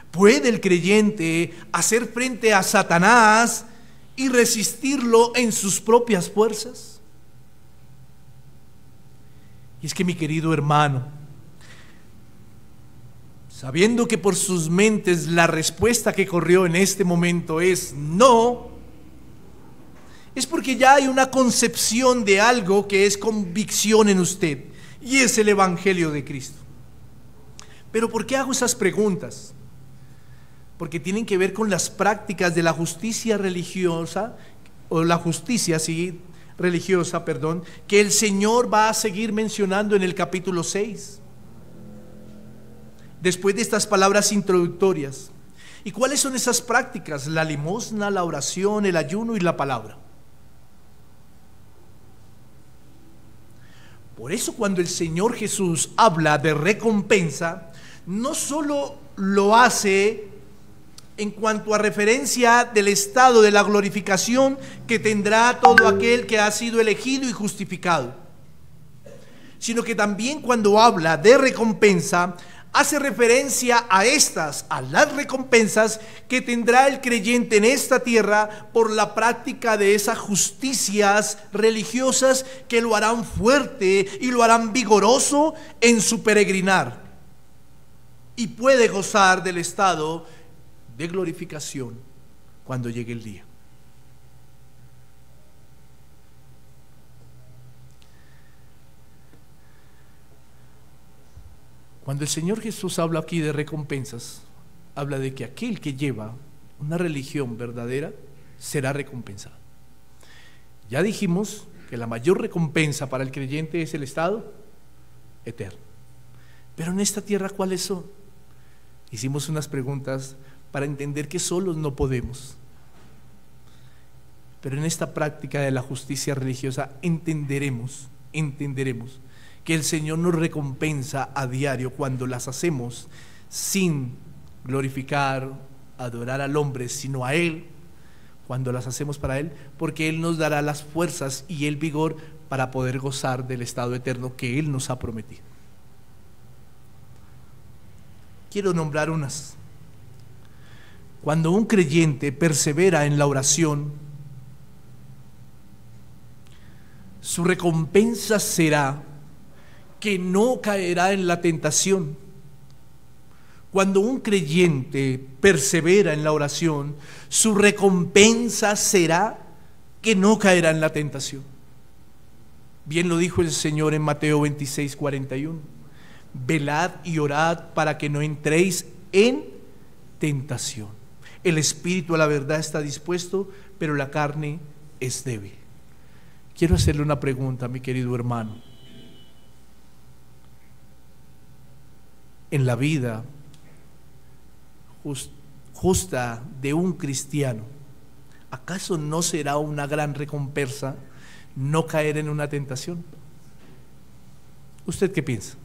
¿Puede el creyente hacer frente a Satanás y resistirlo en sus propias fuerzas? Y es que, mi querido hermano, sabiendo que por sus mentes la respuesta que corrió en este momento es no, es porque ya hay una concepción de algo que es convicción en usted, y es el Evangelio de Cristo. Pero ¿por qué hago esas preguntas? Porque tienen que ver con las prácticas de la justicia religiosa, o la justicia religiosa, que el Señor va a seguir mencionando en el capítulo 6. Después de estas palabras introductorias. ¿Y cuáles son esas prácticas? La limosna, la oración, el ayuno y la palabra. Por eso cuando el Señor Jesús habla de recompensa, no solo lo hace en cuanto a referencia del estado de la glorificación que tendrá todo aquel que ha sido elegido y justificado, sino que también cuando habla de recompensa, hace referencia a las recompensas que tendrá el creyente en esta tierra por la práctica de esas justicias religiosas que lo harán fuerte y lo harán vigoroso en su peregrinar, y puede gozar del estado de glorificación cuando llegue el día. Cuando el Señor Jesús habla aquí de recompensas, habla de que aquel que lleva una religión verdadera será recompensado. Ya dijimos que la mayor recompensa para el creyente es el estado eterno. Pero en esta tierra, ¿cuáles son? Hicimos unas preguntas para entender que solos no podemos. Pero en esta práctica de la justicia religiosa entenderemos que el Señor nos recompensa a diario cuando las hacemos sin glorificar, adorar al hombre, sino a Él, cuando las hacemos para Él, porque Él nos dará las fuerzas y el vigor para poder gozar del estado eterno que Él nos ha prometido. Quiero nombrar unas. Cuando un creyente persevera en la oración, su recompensa será que no caerá en la tentación. Cuando un creyente persevera en la oración, su recompensa será que no caerá en la tentación. Bien lo dijo el Señor en Mateo 26:41. Velad y orad para que no entréis en tentación. El espíritu a la verdad está dispuesto, pero la carne es débil. Quiero hacerle una pregunta, mi querido hermano. En la vida justa de un cristiano, ¿acaso no será una gran recompensa no caer en una tentación? ¿Usted qué piensa?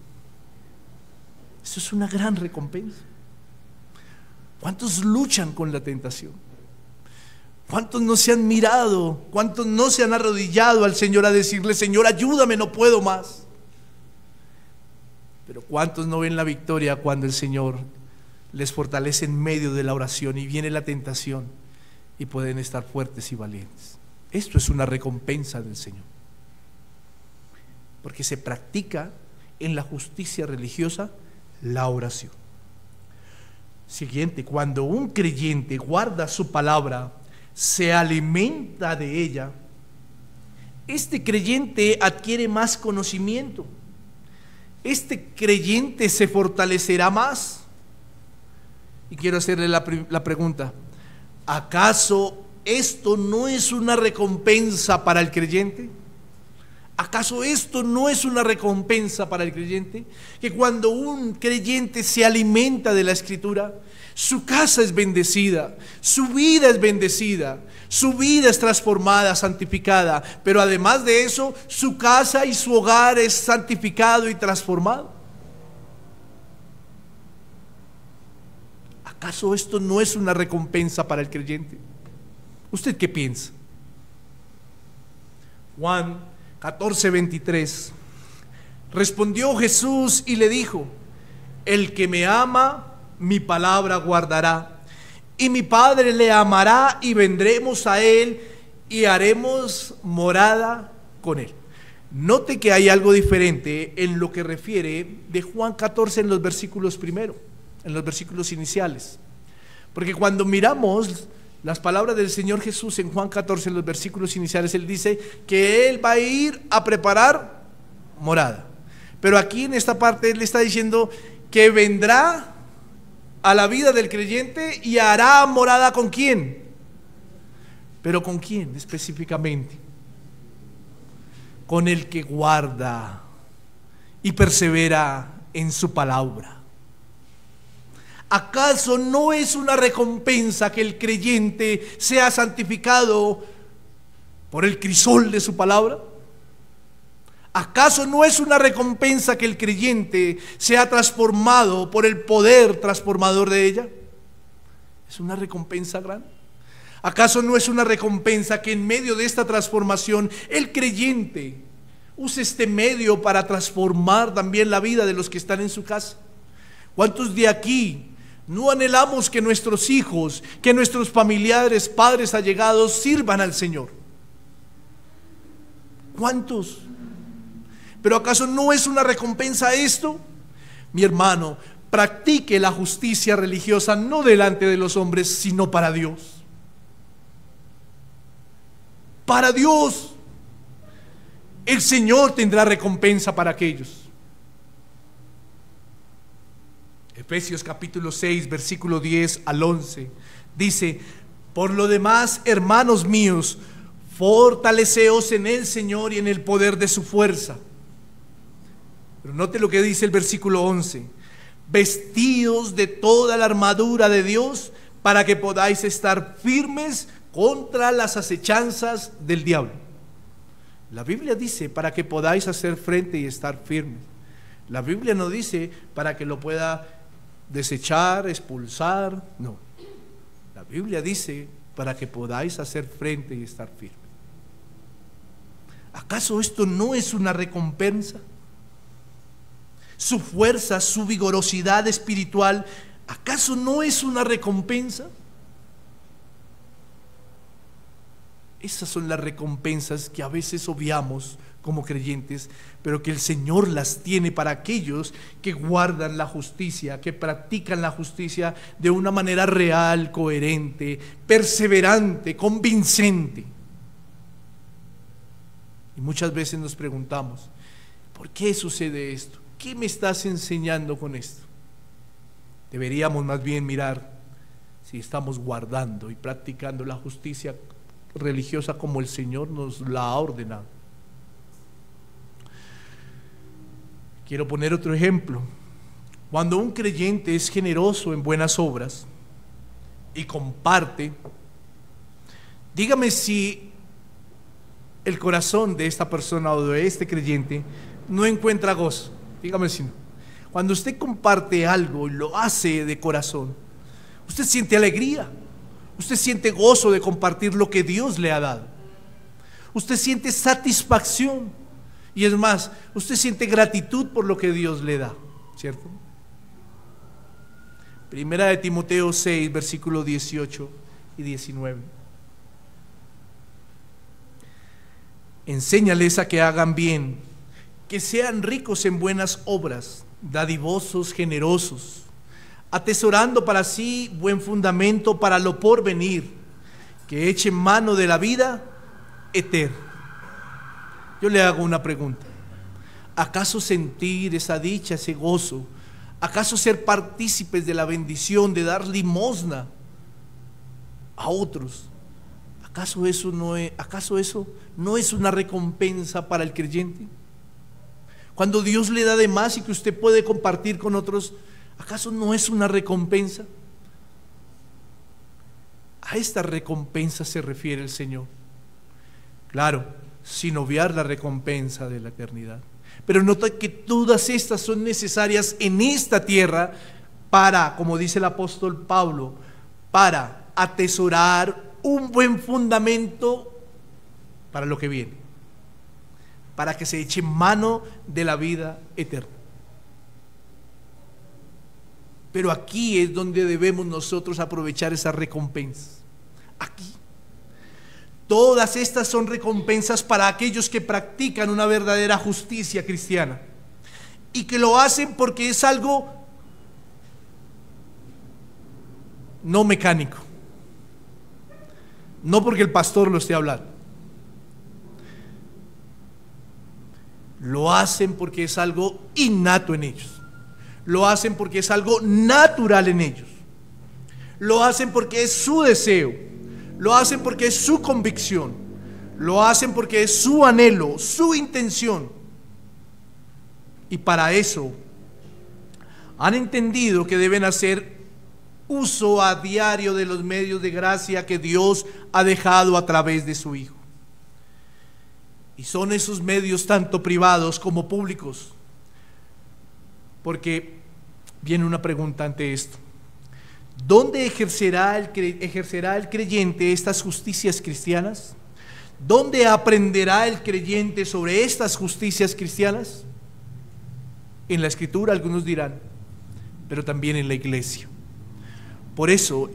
Eso es una gran recompensa. ¿Cuántos luchan con la tentación? ¿Cuántos no se han mirado? ¿Cuántos no se han arrodillado al Señor a decirle: Señor, ayúdame, no puedo más? Pero ¿cuántos no ven la victoria cuando el Señor les fortalece en medio de la oración y viene la tentación y pueden estar fuertes y valientes? Esto es una recompensa del Señor, porque se practica en la justicia religiosa la oración. Siguiente, cuando un creyente guarda su palabra, se alimenta de ella, este creyente adquiere más conocimiento. Este creyente se fortalecerá más. Y quiero hacerle la pregunta: ¿acaso esto no es una recompensa para el creyente? ¿Acaso esto no es una recompensa para el creyente? Que cuando un creyente se alimenta de la Escritura, su casa es bendecida, su vida es bendecida, su vida es transformada, santificada, pero además de eso, su casa y su hogar es santificado y transformado. ¿Acaso esto no es una recompensa para el creyente? ¿Usted qué piensa? Juan 14:23. Respondió Jesús y le dijo: el que me ama, mi palabra guardará, y mi Padre le amará, y vendremos a él y haremos morada con él. Note que hay algo diferente en lo que refiere de Juan 14 en los versículos primero. en los versículos iniciales. Porque cuando miramos las palabras del Señor Jesús en Juan 14, en los versículos iniciales, Él dice que Él va a ir a preparar morada. Pero aquí en esta parte Él está diciendo que vendrá a la vida del creyente y hará morada ¿con quién? Pero ¿con quién específicamente? Con el que guarda y persevera en su palabra. ¿Acaso no es una recompensa que el creyente sea santificado por el crisol de su palabra? ¿Acaso no es una recompensa que el creyente sea transformado por el poder transformador de ella? ¿Es una recompensa grande? ¿Acaso no es una recompensa que en medio de esta transformación el creyente use este medio para transformar también la vida de los que están en su casa? ¿Cuántos de aquí no anhelamos que nuestros hijos, que nuestros familiares, padres allegados sirvan al Señor? ¿Cuántos? ¿Pero acaso no es una recompensa esto? Mi hermano, practique la justicia religiosa no delante de los hombres, sino para Dios. Para Dios. El Señor tendrá recompensa para aquellos. Efesios capítulo 6, versículo 10 al 11, dice: por lo demás, hermanos míos, fortaleceos en el Señor y en el poder de su fuerza. Pero note lo que dice el versículo 11: vestidos de toda la armadura de Dios para que podáis estar firmes contra las acechanzas del diablo. La Biblia dice para que podáis hacer frente y estar firmes. La Biblia no dice para que lo pueda desechar, expulsar, no. La Biblia dice para que podáis hacer frente y estar firmes. ¿Acaso esto no es una recompensa? Su fuerza, su vigorosidad espiritual, ¿acaso no es una recompensa? Esas son las recompensas que a veces obviamos como creyentes, pero que el Señor las tiene para aquellos que guardan la justicia, que practican la justicia de una manera real, coherente, perseverante, convincente. Y muchas veces nos preguntamos: ¿por qué sucede esto? ¿Qué me estás enseñando con esto? Deberíamos más bien mirar si estamos guardando y practicando la justicia religiosa como el Señor nos la ha ordenado. Quiero poner otro ejemplo. Cuando un creyente es generoso en buenas obras y comparte, dígame si el corazón de esta persona o de este creyente no encuentra gozo. Dígame si no. Cuando usted comparte algo y lo hace de corazón, usted siente alegría, usted siente gozo de compartir lo que Dios le ha dado, usted siente satisfacción y es más, usted siente gratitud por lo que Dios le da, ¿cierto? Primera de Timoteo 6, versículos 18 y 19. Enséñales a que hagan bien, que sean ricos en buenas obras, dadivosos, generosos, atesorando para sí buen fundamento para lo porvenir, que echen mano de la vida eterna. Yo le hago una pregunta: ¿acaso sentir esa dicha, ese gozo, acaso ser partícipes de la bendición de dar limosna a otros, acaso eso no es una recompensa para el creyente? Cuando Dios le da de más y que usted puede compartir con otros, ¿acaso no es una recompensa? A esta recompensa se refiere el Señor. Claro, sin obviar la recompensa de la eternidad. Pero nota que todas estas son necesarias en esta tierra para, como dice el apóstol Pablo, para atesorar un buen fundamento para lo que viene, para que se eche mano de la vida eterna. Pero aquí es donde debemos nosotros aprovechar esas recompensas. Aquí. Todas estas son recompensas para aquellos que practican una verdadera justicia cristiana y que lo hacen porque es algo no mecánico. No porque el pastor lo esté hablando. Lo hacen porque es algo innato en ellos. Lo hacen porque es algo natural en ellos. Lo hacen porque es su deseo. Lo hacen porque es su convicción. Lo hacen porque es su anhelo, su intención. Y para eso han entendido que deben hacer uso a diario de los medios de gracia que Dios ha dejado a través de su Hijo. Y son esos medios tanto privados como públicos. Porque viene una pregunta ante esto. ¿Dónde ejercerá el creyente estas justicias cristianas? ¿Dónde aprenderá el creyente sobre estas justicias cristianas? En la Escritura, algunos dirán, pero también en la iglesia. Por eso,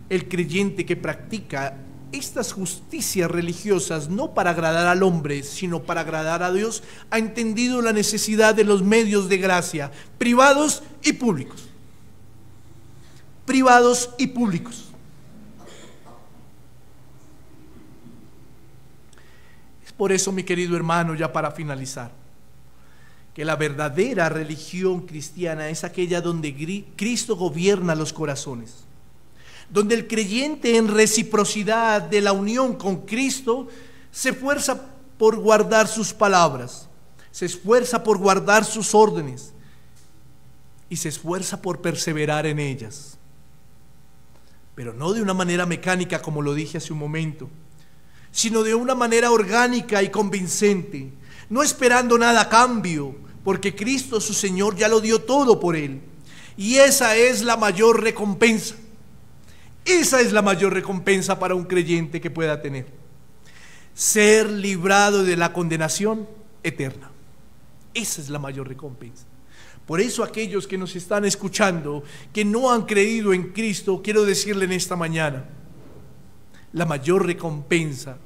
el creyente que practica estas justicias religiosas, no para agradar al hombre, sino para agradar a Dios, ha entendido la necesidad de los medios de gracia, privados y públicos. Privados y públicos. Es por eso, mi querido hermano, ya para finalizar, que la verdadera religión cristiana es aquella donde Cristo gobierna los corazones, donde el creyente, en reciprocidad de la unión con Cristo, se esfuerza por guardar sus palabras, se esfuerza por guardar sus órdenes y se esfuerza por perseverar en ellas, pero no de una manera mecánica, como lo dije hace un momento, sino de una manera orgánica y convincente, no esperando nada a cambio, porque Cristo su Señor ya lo dio todo por él. Y esa es la mayor recompensa. Esa es la mayor recompensa para un creyente que pueda tener: ser librado de la condenación eterna. Esa es la mayor recompensa. Por eso, aquellos que nos están escuchando, que no han creído en Cristo, quiero decirle en esta mañana: la mayor recompensa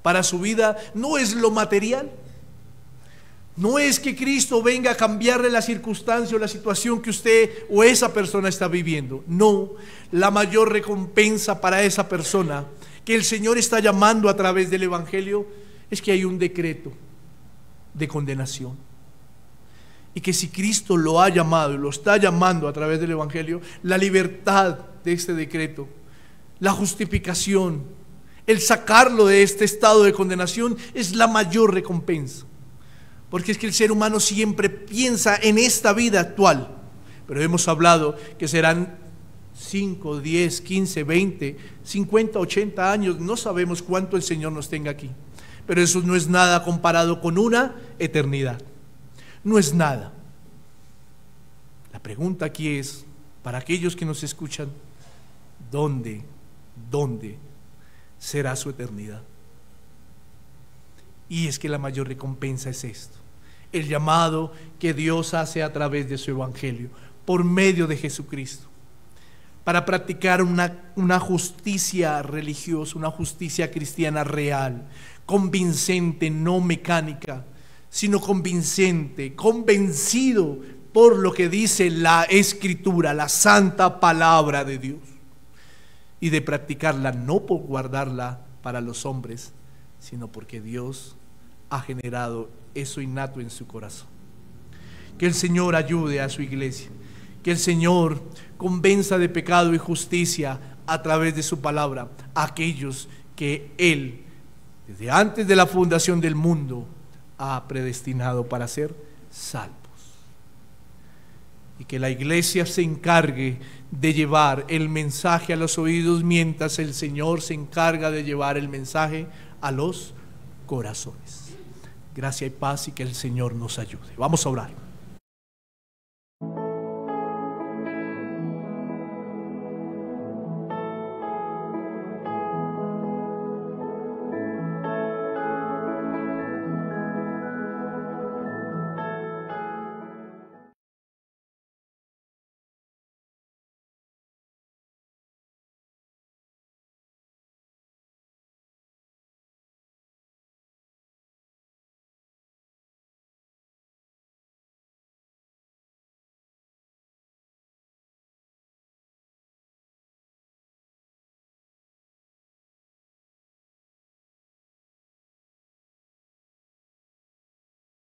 para su vida no es lo material. No es que Cristo venga a cambiarle la circunstancia o la situación que usted o esa persona está viviendo. No, la mayor recompensa para esa persona que el Señor está llamando a través del Evangelio es que hay un decreto de condenación. Y que si Cristo lo ha llamado y lo está llamando a través del Evangelio, la libertad de este decreto, la justificación, el sacarlo de este estado de condenación es la mayor recompensa. Porque es que el ser humano siempre piensa en esta vida actual, pero hemos hablado que serán 5, 10, 15, 20, 50, 80 años, no sabemos cuánto el Señor nos tenga aquí, pero eso no es nada comparado con una eternidad, no es nada. La pregunta aquí es, para aquellos que nos escuchan, ¿dónde será su eternidad? Y es que la mayor recompensa es esto: el llamado que Dios hace a través de su Evangelio, por medio de Jesucristo, para practicar una justicia religiosa, una justicia cristiana real, convincente, no mecánica, sino convincente, convencido por lo que dice la Escritura, la santa palabra de Dios, y de practicarla no por guardarla para los hombres, sino porque Dios ha generado eso innato en su corazón. Que el Señor ayude a su iglesia, que el Señor convenza de pecado y justicia a través de su palabra a aquellos que Él, desde antes de la fundación del mundo, ha predestinado para ser salvos. Y que la iglesia se encargue de llevar el mensaje a los oídos, mientras el Señor se encarga de llevar el mensaje a los corazones. Gracia y paz, y que el Señor nos ayude. Vamos a orar.